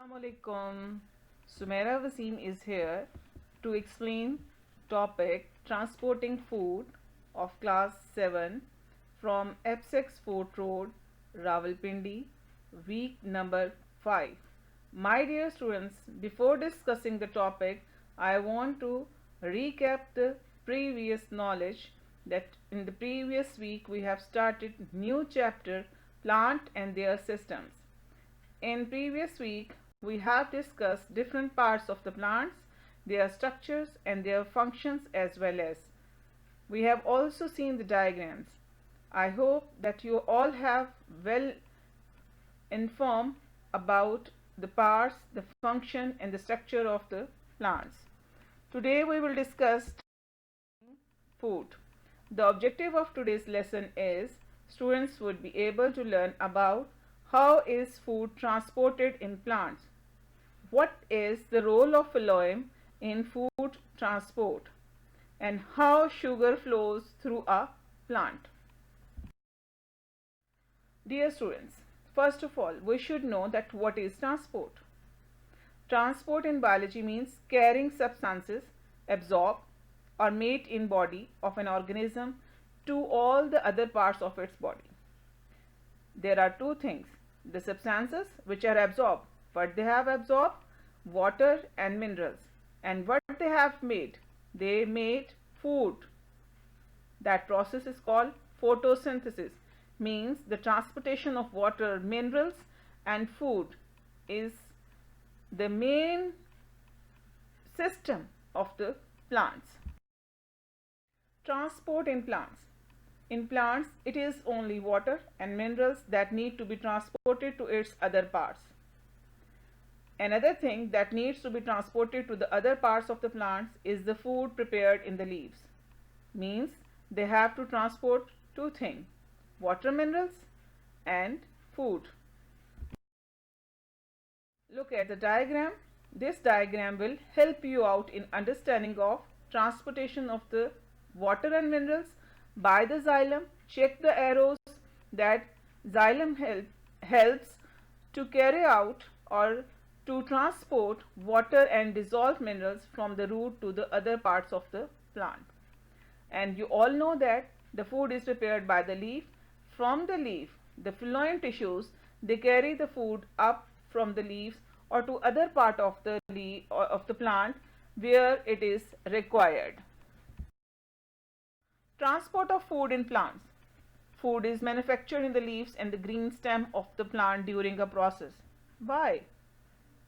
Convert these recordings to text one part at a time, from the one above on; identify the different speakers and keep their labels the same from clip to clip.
Speaker 1: Assalamualaikum. Sumaira Wasim is here to explain topic transporting food of class 7 from F6 Fort Road, Rawalpindi, week number 5. My dear students, before discussing the topic, I want to recap the previous knowledge that in the previous week we have started new chapter plant and their systems. In previous week, we have discussed different parts of the plants, their structures and their functions, as well as we have also seen the diagrams. I hope that you all have well informed about the parts, the function and the structure of the plants. Today we will discuss food. The objective of today's lesson is students would be able to learn about how is food transported in plants? What is the role of phloem in food transport? And how sugar flows through a plant? Dear students, first of all, we should know that what is transport. Transport in biology means carrying substances absorbed or made in body of an organism to all the other parts of its body. There are two things: the substances which are absorbed. What they have absorbed? Water and minerals. And what they have made? They made food. That process is called photosynthesis. Means the transportation of water, minerals and food is the main system of the plants. Transport in plants. In plants, it is only water and minerals that need to be transported to its other parts. Another thing that needs to be transported to the other parts of the plants is the food prepared in the leaves. Means they have to transport two things: water, minerals and food. Look at the diagram. This diagram will help you out in understanding of transportation of the water and minerals by the xylem. Check the arrows that xylem helps to carry out or to transport water and dissolved minerals from the root to the other parts of the plant. And you all know that the food is prepared by the leaf. From the leaf, the phloem tissues, they carry the food up from the leaves or to other part of the leaf or of the plant where it is required. Transport of food in plants. Food is manufactured in the leaves and the green stem of the plant during a process. Why?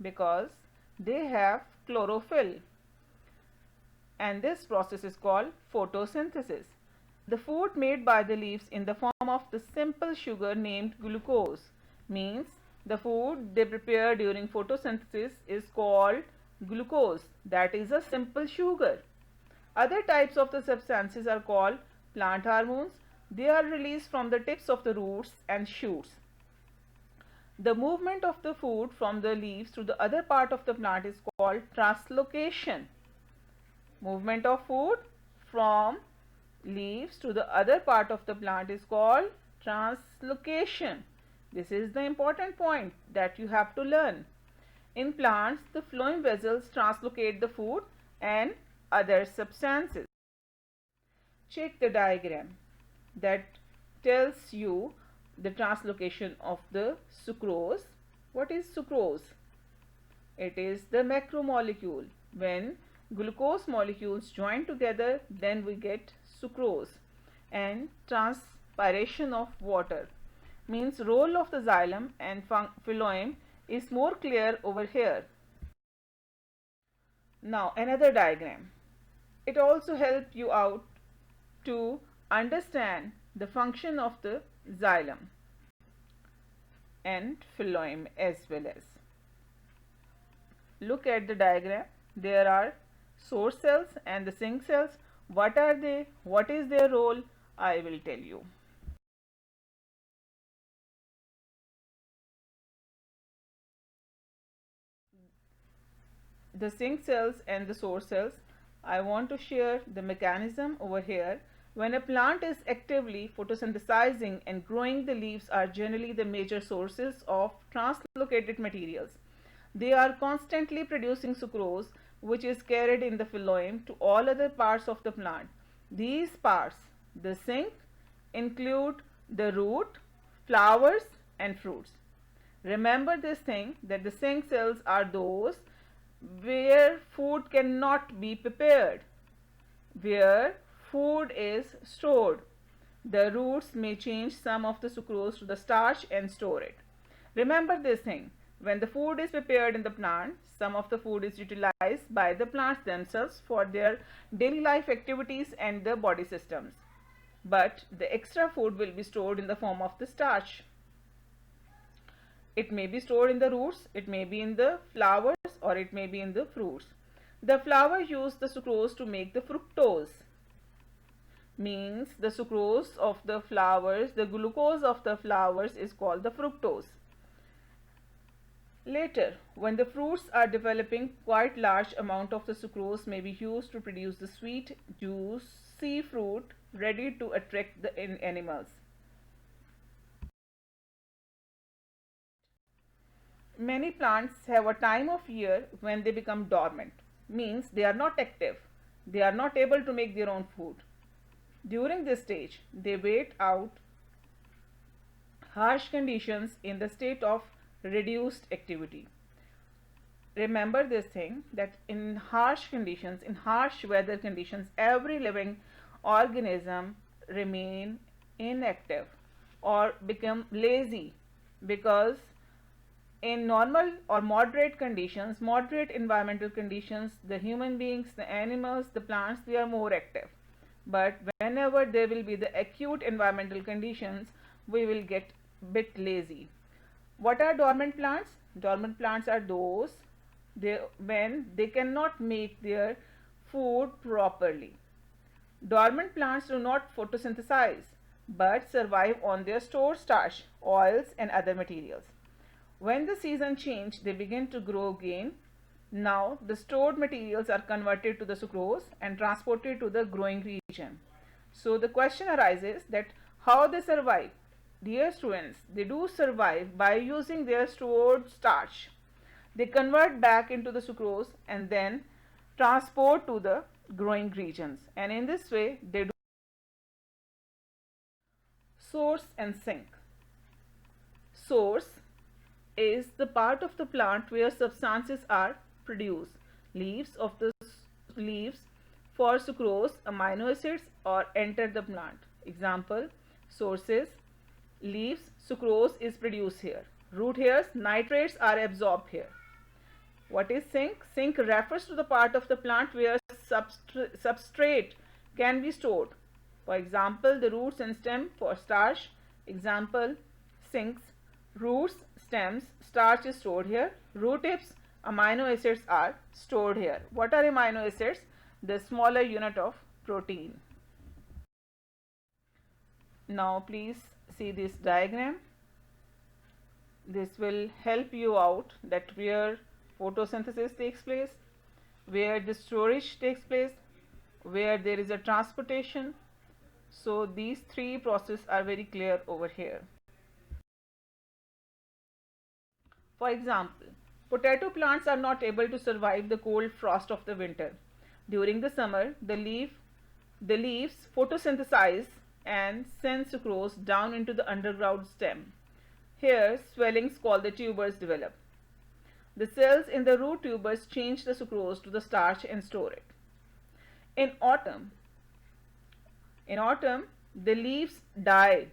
Speaker 1: Because they have chlorophyll. And this process is called photosynthesis. The food made by the leaves in the form of the simple sugar named glucose. Means the food they prepare during photosynthesis is called glucose. That is a simple sugar. Other types of the substances are called plant hormones. They are released from the tips of the roots and shoots. The movement of the food from the leaves to the other part of the plant is called translocation. Movement of food from leaves to the other part of the plant is called translocation. This is the important point that you have to learn. In plants, the phloem vessels translocate the food and other substances. Check the diagram that tells you the translocation of the sucrose. What is sucrose? It is the macromolecule. When glucose molecules join together, then we get sucrose. And transpiration of water means role of the xylem and phloem is more clear over here. Now another diagram. It also helps you out to understand the function of the xylem and phloem as well as. Look at the diagram. There are source cells and the sink cells. What are they? What is their role? I will tell you. The sink cells and the source cells, I want to share the mechanism over here. When a plant is actively photosynthesizing and growing, the leaves are generally the major sources of translocated materials. They are constantly producing sucrose, which is carried in the phloem to all other parts of the plant. These parts, the sink, include the root, flowers, and fruits. Remember this thing, that the sink cells are those where food cannot be prepared, where food is stored. The roots may change some of the sucrose to the starch and store it. Remember this thing, when the food is prepared in the plant, some of the food is utilized by the plants themselves for their daily life activities and the body systems. But the extra food will be stored in the form of the starch. It may be stored in the roots, it may be in the flowers, or it may be in the fruits. The flower use the sucrose to make the fructose. Means the sucrose of the flowers, the glucose of the flowers is called the fructose. Later, when the fruits are developing, quite large amount of the sucrose may be used to produce the sweet, juicy fruit ready to attract the animals. Many plants have a time of year when they become dormant, means they are not active. They are not able to make their own food. During this stage, they wait out harsh conditions in the state of reduced activity. Remember this thing, that in harsh conditions, in harsh weather conditions, every living organism remain inactive or become lazy, because in normal or moderate conditions, moderate environmental conditions, the human beings, the animals, the plants, they are more active. But whenever there will be the acute environmental conditions, we will get bit lazy. What are dormant plants? Dormant plants are those when they cannot make their food properly. Dormant plants do not photosynthesize but survive on their stored starch, oils, and other materials. When the season change, they begin to grow again. Now the stored materials are converted to the sucrose and transported to the growing region. So the question arises that how they survive. Dear students, they do survive by using their stored starch. They convert back into the sucrose and then transport to the growing regions. And in this way, they do source and sink. Source is the part of the plant where substances are produced. Leaves of the leaves for sucrose, amino acids, or enter the plant. Example, sources, leaves, sucrose is produced here. Root hairs, nitrates are absorbed here. What is sink? Sink refers to the part of the plant where substrate can be stored. For example, the roots and stem for starch. Example, sinks, roots, stems, starch is stored here. Root tips, amino acids are stored here. What are amino acids? The smaller unit of protein. Now please see this diagram. This will help you out that where photosynthesis takes place, where the storage takes place, where there is a transportation. So these three processes are very clear over here. For example, potato plants are not able to survive the cold frost of the winter. During the summer, the leaves photosynthesize and send sucrose down into the underground stem. Here, swellings called the tubers develop. The cells in the root tubers change the sucrose to the starch and store it. In autumn, the leaves die.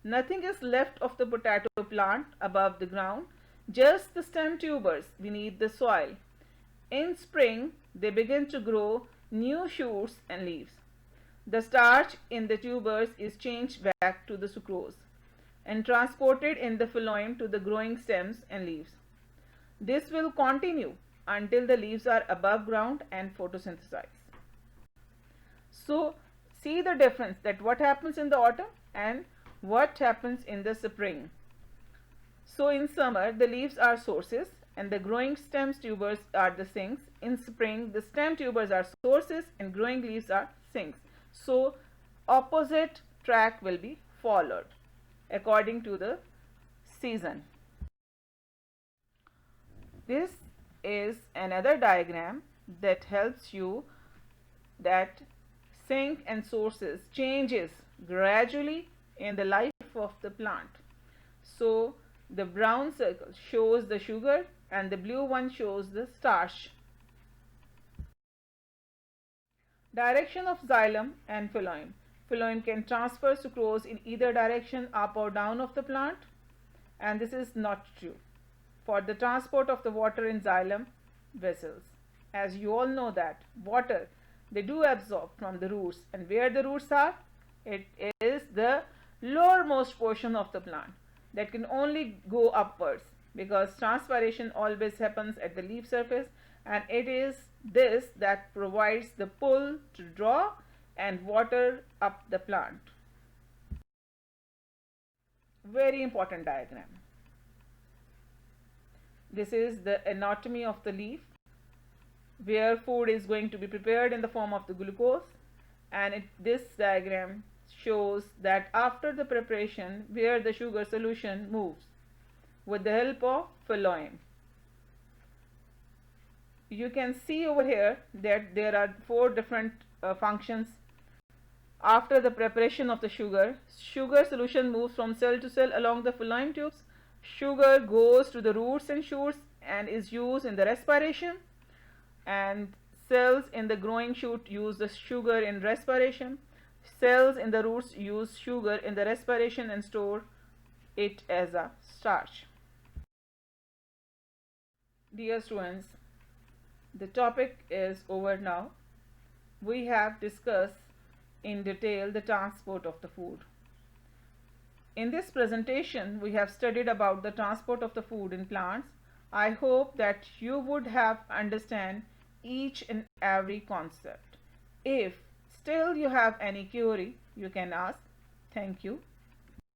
Speaker 1: Nothing is left of the potato plant above the ground, just the stem tubers beneath the soil. In spring, they begin to grow new shoots and leaves. The starch in the tubers is changed back to the sucrose and transported in the phloem to the growing stems and leaves. This will continue until the leaves are above ground and photosynthesize. So, see the difference, that what happens in the autumn and what happens in the spring. So in summer, the leaves are sources and the growing stems tubers are the sinks. In spring, the stem tubers are sources and growing leaves are sinks. So opposite track will be followed according to the season. This is another diagram that helps you that sink and sources changes gradually in the life of the plant. So the brown circle shows the sugar and the blue one shows the starch. Direction of xylem and phloem. Phloem can transfer sucrose in either direction, up or down of the plant, and this is not true for the transport of the water in xylem vessels. As you all know that water they do absorb from the roots, and where the roots are, it is the lowermost portion of the plant that can only go upwards, because transpiration always happens at the leaf surface, and it is this that provides the pull to draw and water up the plant. Very important diagram. This is the anatomy of the leaf, where food is going to be prepared in the form of the glucose, and this diagram shows that after the preparation where the sugar solution moves with the help of phloem. You can see over here that there are 4 different functions. After the preparation of the sugar solution moves from cell to cell along the phloem tubes. Sugar goes to the roots and shoots and is used in the respiration, and cells in the growing shoot use the sugar in respiration. Cells in the roots use sugar in the respiration and store it as a starch. Dear students, the topic is over now. We have discussed in detail the transport of the food. In this presentation, we have studied about the transport of the food in plants. I hope that you would have understand each and every concept. If still you have any query, you can ask. Thank you.